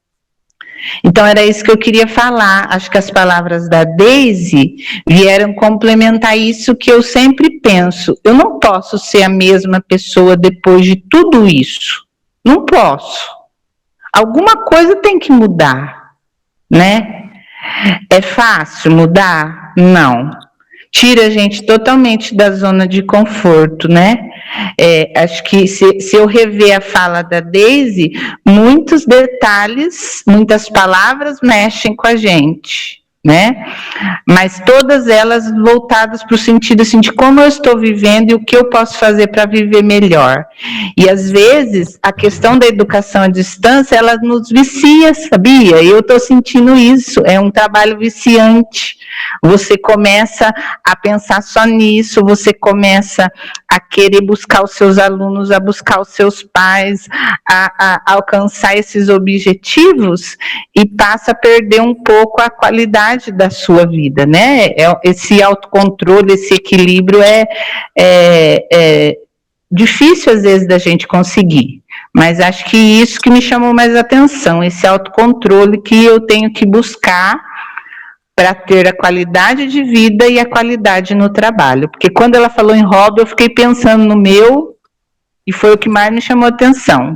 Então, era isso que eu queria falar. Acho que as palavras da Deise vieram complementar isso que eu sempre penso. Eu não posso ser a mesma pessoa depois de tudo isso. Não posso. Alguma coisa tem que mudar, né? É fácil mudar? Não. Tira a gente totalmente da zona de conforto, né? Acho que se eu rever a fala da Deise, muitos detalhes, muitas palavras mexem com a gente, né? Mas todas elas voltadas para o sentido assim, de como eu estou vivendo e o que eu posso fazer para viver melhor. E às vezes a questão da educação à distância, ela nos vicia, sabia? Eu estou sentindo isso, é um trabalho viciante. Você começa a pensar só nisso, você começa a querer buscar os seus alunos, a buscar os seus pais, a alcançar esses objetivos e passa a perder um pouco a qualidade da sua vida, né? Esse autocontrole, esse equilíbrio é difícil às vezes da gente conseguir, mas acho que isso que me chamou mais atenção, esse autocontrole que eu tenho que buscar para ter a qualidade de vida e a qualidade no trabalho. Porque quando ela falou em hobby, eu fiquei pensando no meu e foi o que mais me chamou a atenção.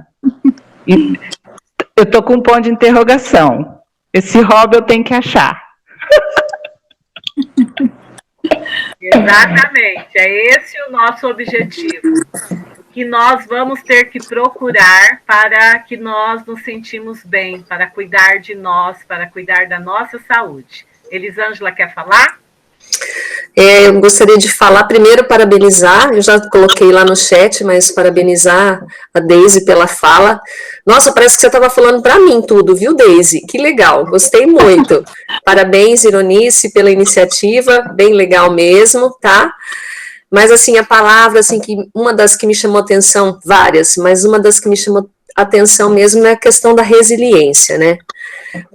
E eu estou com um ponto de interrogação. Esse hobby eu tenho que achar. Exatamente, é esse o nosso objetivo, que nós vamos ter que procurar para que nós nos sentimos bem, para cuidar de nós, para cuidar da nossa saúde. Elisângela quer falar? Eu gostaria de falar, primeiro parabenizar, eu já coloquei lá no chat, mas parabenizar a Deise pela fala. Nossa, parece que você estava falando para mim tudo, viu, Deise? Que legal, gostei muito. Parabéns, Ironice, pela iniciativa, bem legal mesmo, tá? Mas, assim, a palavra, assim, que uma das que me chamou atenção, várias, mas uma das que me chamou atenção mesmo é a questão da resiliência, né?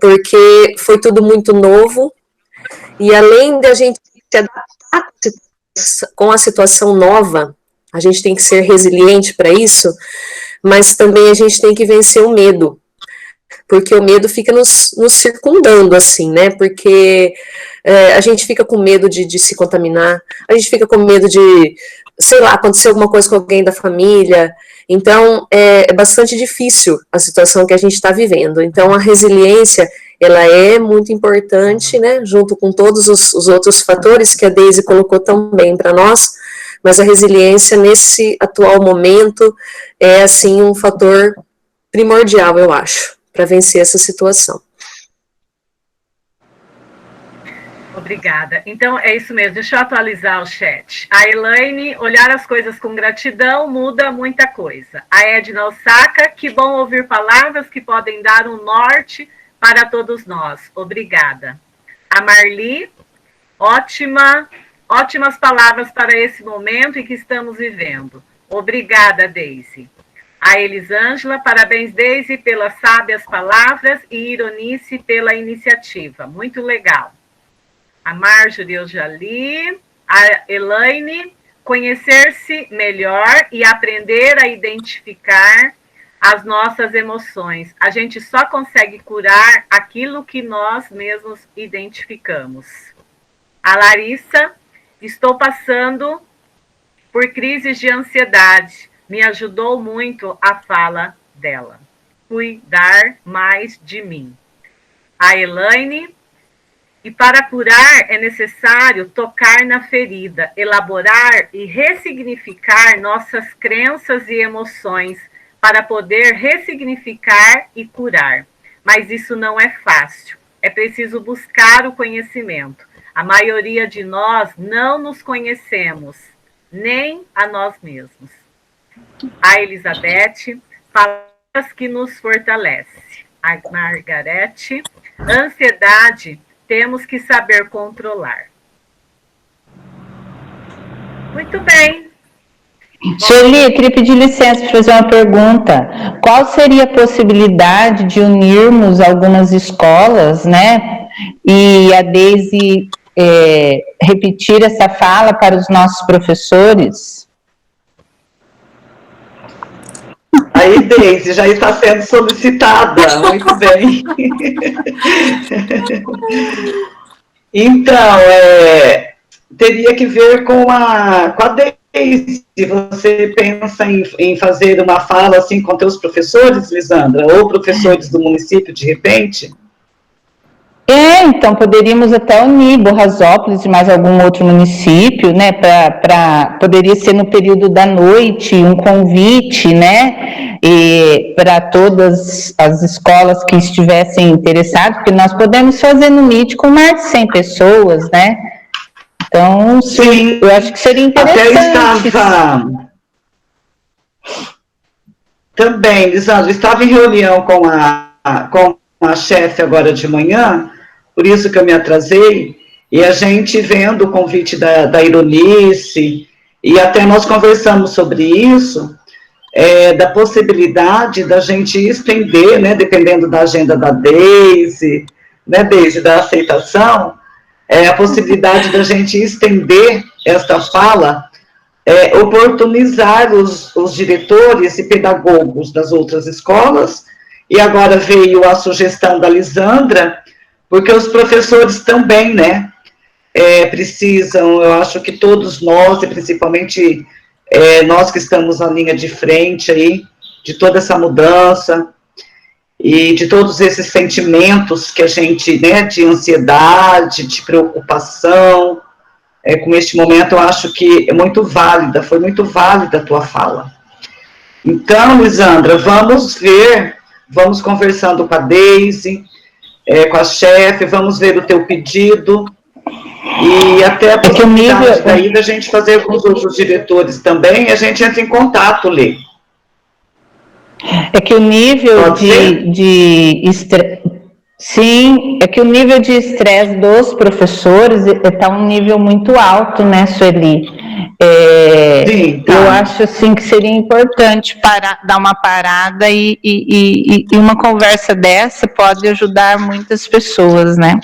Porque foi tudo muito novo, e além da gente se adaptar com a situação nova, a gente tem que ser resiliente para isso, mas também a gente tem que vencer o medo, porque o medo fica nos circundando, assim, né, porque a gente fica com medo de se contaminar, a gente fica com medo de, sei lá, acontecer alguma coisa com alguém da família, então é bastante difícil a situação que a gente está vivendo, então a resiliência, ela é muito importante, né, junto com todos os outros fatores que a Deise colocou tão bem para nós, mas a resiliência nesse atual momento é, assim, um fator primordial, eu acho, para vencer essa situação. Obrigada. Então, é isso mesmo. Deixa eu atualizar o chat. A Elaine, olhar as coisas com gratidão muda muita coisa. A Edna Osaka, que bom ouvir palavras que podem dar um norte para todos nós. Obrigada. A Marli, ótimas palavras para esse momento em que estamos vivendo. Obrigada, Deise. A Elisângela, parabéns, Deise, pelas sábias palavras e Ironice pela iniciativa. Muito legal. A Marjorie, eu já li. A Elaine, conhecer-se melhor e aprender a identificar as nossas emoções. A gente só consegue curar aquilo que nós mesmos identificamos. A Larissa, estou passando por crises de ansiedade. Me ajudou muito a fala dela. Cuidar mais de mim. A Elaine, e para curar é necessário tocar na ferida, elaborar e ressignificar nossas crenças e emoções para poder ressignificar e curar. Mas isso não é fácil. É preciso buscar o conhecimento. A maioria de nós não nos conhecemos, nem a nós mesmos. A Elizabeth, palavras que nos fortalece. A Margarete, ansiedade temos que saber controlar. Muito bem. Sueli, eu queria pedir licença para fazer uma pergunta. Qual seria a possibilidade de unirmos algumas escolas, né? E a Deise repetir essa fala para os nossos professores? A aí, Deise, já está sendo solicitada. Muito bem. Então, teria que ver com a Deise. Você pensa em fazer uma fala assim com teus professores, Lisandra, ou professores do município, de repente? Então, poderíamos até unir Borrasópolis e mais algum outro município, né, poderia ser no período da noite, um convite, né, para todas as escolas que estivessem interessadas, porque nós podemos fazer no MIT com mais de 100 pessoas, né, então, sim, eu acho que seria interessante. Até estava também, Lisandra, estava em reunião com a chefe agora de manhã, por isso que eu me atrasei, e a gente vendo o convite da Ironice, e até nós conversamos sobre isso, da possibilidade da gente estender, né, dependendo da agenda da Deise, né, Deise, da aceitação, a possibilidade da gente estender esta fala, oportunizar os diretores e pedagogos das outras escolas, e agora veio a sugestão da Lisandra, porque os professores também, né, precisam, eu acho que todos nós, e principalmente nós que estamos na linha de frente aí, de toda essa mudança, e de todos esses sentimentos que a gente, né, de ansiedade, de preocupação, com este momento, eu acho que é muito válida, foi muito válida a tua fala. Então, Lisandra, vamos ver, vamos conversando com a Deise, com a chefe, vamos ver o teu pedido, e até a possibilidade daí da gente fazer com os outros diretores também, e a gente entra em contato, Lê. É que o nível de estresse, sim, é que o nível de estresse dos professores está um nível muito alto, né, Sueli? Sim, tá. Eu acho assim que seria importante dar uma parada e uma conversa dessa pode ajudar muitas pessoas, né?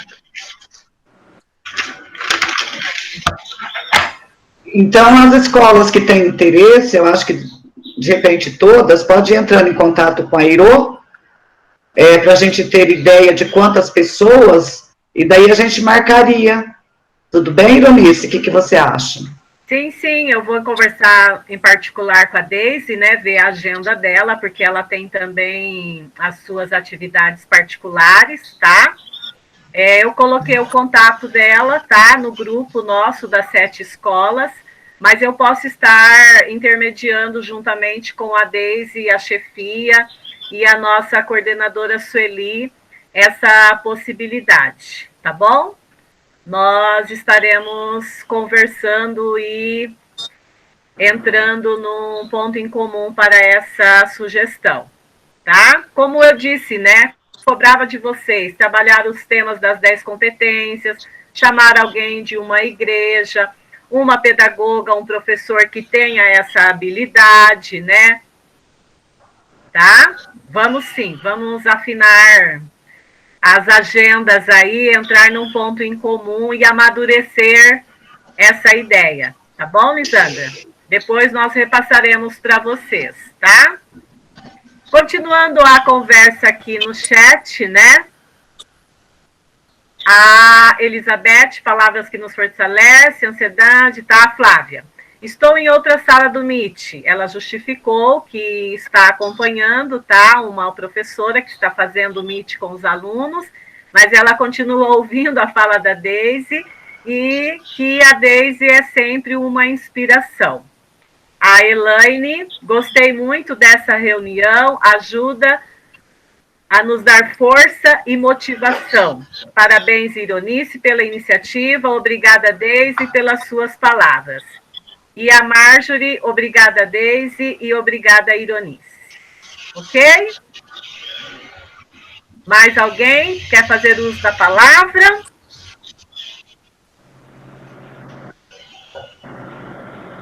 Então, as escolas que têm interesse, eu acho que de repente todas, pode ir entrando em contato com a Iro, para a gente ter ideia de quantas pessoas, e daí a gente marcaria. Tudo bem, Ironice? O que você acha? Sim, eu vou conversar em particular com a Deise, né, ver a agenda dela, porque ela tem também as suas atividades particulares, tá? Eu coloquei o contato dela, tá, no grupo nosso das 7 escolas, mas eu posso estar intermediando juntamente com a Deise, a chefia e a nossa coordenadora Sueli essa possibilidade, tá bom? Nós estaremos conversando e entrando num ponto em comum para essa sugestão, tá? Como eu disse, né, cobrava de vocês trabalhar os temas das 10 competências, chamar alguém de uma igreja, uma pedagoga, um professor que tenha essa habilidade, né? Tá? Vamos sim, vamos afinar as agendas aí, entrar num ponto em comum e amadurecer essa ideia. Tá bom, Lisandra? Depois nós repassaremos para vocês, tá? Continuando a conversa aqui no chat, né? A Elizabeth, palavras que nos fortalecem, ansiedade, tá? Flávia. Estou em outra sala do Meet. Ela justificou que está acompanhando, tá? Uma professora que está fazendo o Meet com os alunos, mas ela continua ouvindo a fala da Deise e que a Deise é sempre uma inspiração. A Elaine, gostei muito dessa reunião, ajuda a nos dar força e motivação. Parabéns, Ironice, pela iniciativa. Obrigada, Deise, pelas suas palavras. E a Marjorie, obrigada, Deise, e obrigada, Ironice. Ok? Mais alguém quer fazer uso da palavra?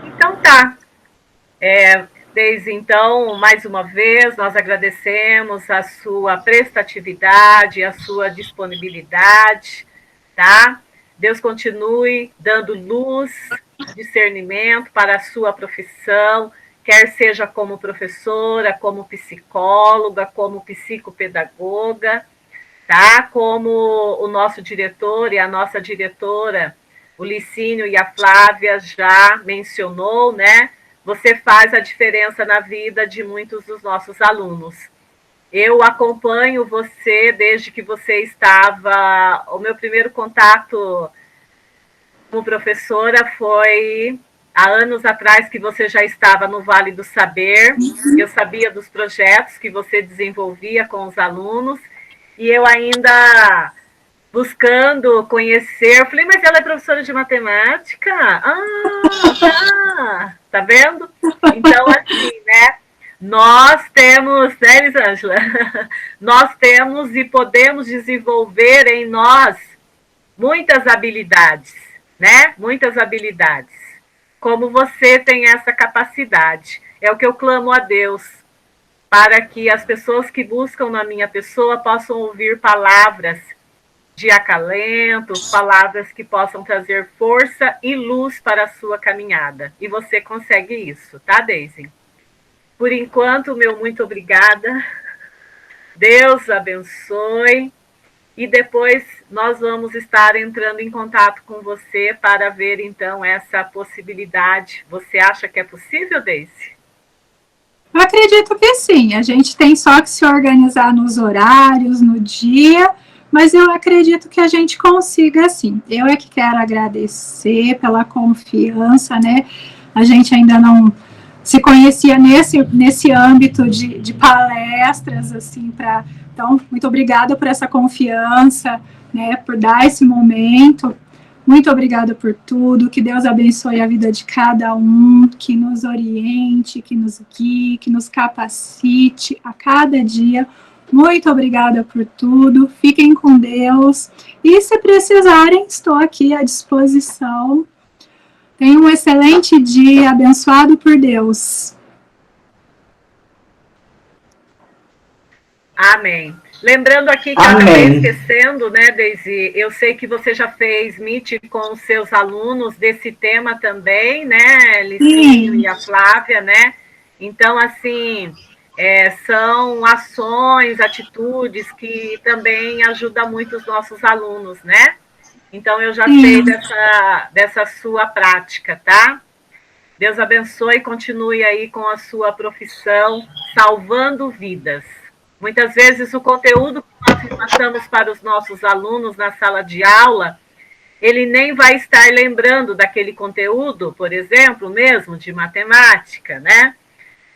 Então tá. Desde então, mais uma vez, nós agradecemos a sua prestatividade, a sua disponibilidade, tá? Deus continue dando luz, discernimento para a sua profissão, quer seja como professora, como psicóloga, como psicopedagoga, tá? Como o nosso diretor e a nossa diretora, o Licínio e a Flávia já mencionou, né? Você faz a diferença na vida de muitos dos nossos alunos. Eu acompanho você desde que você estava... O meu primeiro contato como professora foi há anos atrás, que você já estava no Vale do Saber. Eu sabia dos projetos que você desenvolvia com os alunos, e eu ainda buscando conhecer, eu falei, mas ela é professora de matemática? Tá vendo? Então, assim, né, nós temos, né, Elisângela? Nós temos e podemos desenvolver em nós muitas habilidades, né? Muitas habilidades. Como você tem essa capacidade. É o que eu clamo a Deus, para que as pessoas que buscam na minha pessoa possam ouvir palavras de acalento, palavras que possam trazer força e luz para a sua caminhada. E você consegue isso, tá, Deise? Por enquanto, meu muito obrigada. Deus abençoe. E depois nós vamos estar entrando em contato com você para ver, então, essa possibilidade. Você acha que é possível, Deise? Eu acredito que sim. A gente tem só que se organizar nos horários, no dia, mas eu acredito que a gente consiga sim. Eu é que quero agradecer pela confiança, né? A gente ainda não se conhecia nesse âmbito de palestras, assim, para... Então, muito obrigada por essa confiança, né, por dar esse momento. Muito obrigada por tudo. Que Deus abençoe a vida de cada um, que nos oriente, que nos guie, que nos capacite a cada dia. Muito obrigada por tudo. Fiquem com Deus. E se precisarem, estou aqui à disposição. Tenham um excelente dia, abençoado por Deus. Amém. Lembrando aqui que eu acabei esquecendo, né, Deise? Eu sei que você já fez Meet com os seus alunos desse tema também, né, Licínio e a Flávia, né? Então, assim, são ações, atitudes que também ajudam muito os nossos alunos, né? Então, eu já sei dessa sua prática, tá? Deus abençoe e continue aí com a sua profissão, salvando vidas. Muitas vezes o conteúdo que nós passamos para os nossos alunos na sala de aula, ele nem vai estar lembrando daquele conteúdo, por exemplo, mesmo de matemática, né?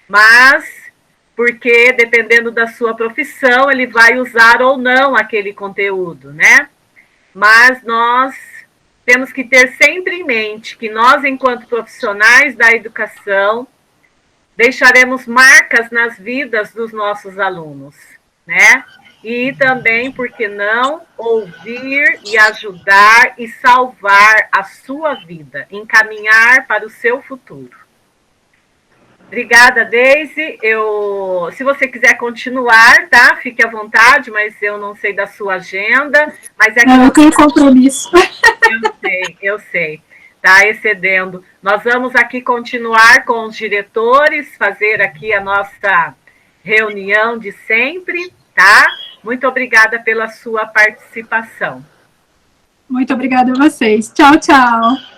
Mas, porque dependendo da sua profissão, ele vai usar ou não aquele conteúdo, né? Mas nós temos que ter sempre em mente que nós, enquanto profissionais da educação, deixaremos marcas nas vidas dos nossos alunos, né? E também, por que não, ouvir e ajudar e salvar a sua vida, encaminhar para o seu futuro. Obrigada, Deise. Se você quiser continuar, tá? Fique à vontade, mas eu não sei da sua agenda. Mas é que eu tenho compromisso. Eu sei. Está excedendo. Nós vamos aqui continuar com os diretores, fazer aqui a nossa reunião de sempre, tá? Muito obrigada pela sua participação. Muito obrigada a vocês. Tchau, tchau.